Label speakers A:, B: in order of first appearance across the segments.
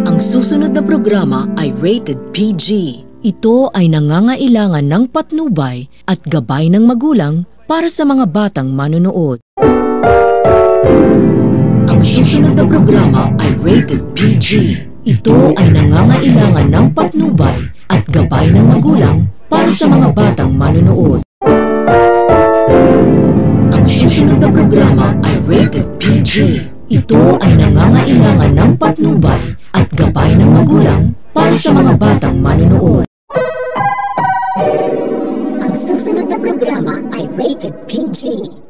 A: Ang susunod na programa ay rated PG. Ito ay nangangailangan ng patnubay at gabay ng magulang para sa mga batang manonood. Ang susunod na programa ay rated PG. Ito ay nangangailangan ng patnubay at gabay ng magulang para sa mga batang manonood. Ang susunod na programa ay rated PG. Ito ay nangangailangan ng patnubay at gabay ng magulang para sa mga batang manonood.
B: Ang susunod na programa ay rated PG.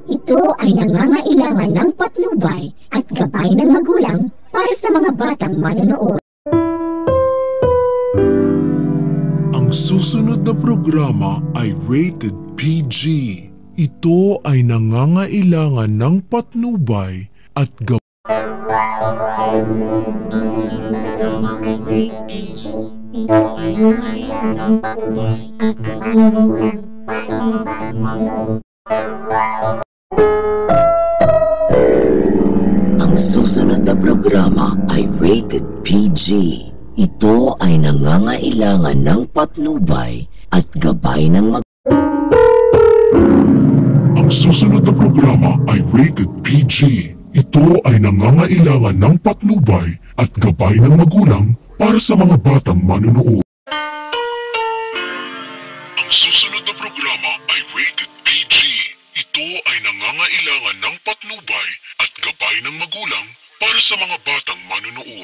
B: Ito ay nangangailangan ng patnubay at gabay ng magulang para sa mga batang manonood.
C: Ang susunod na programa ay rated PG. Ito ay nangangailangan ng patnubay at gabay.
B: Ang susunod na programa ay rated PG. Ito ay nangangailangan ng patnubay at gabay ng magulang para sa mga batang manonood.
A: Ang susunod na programa ay rated PG. Ito ay nangangailangan ng patnubay at gabay ng
C: Ang susunod na programa ay rated PG. Ito ay nangangailangan ng patnubay at gabay ng magulang para sa mga batang manonood. Ang susunod na programa ay rated PG. Ito ay nangangailangan ng patnubay at gabay ng magulang para sa mga batang manonood.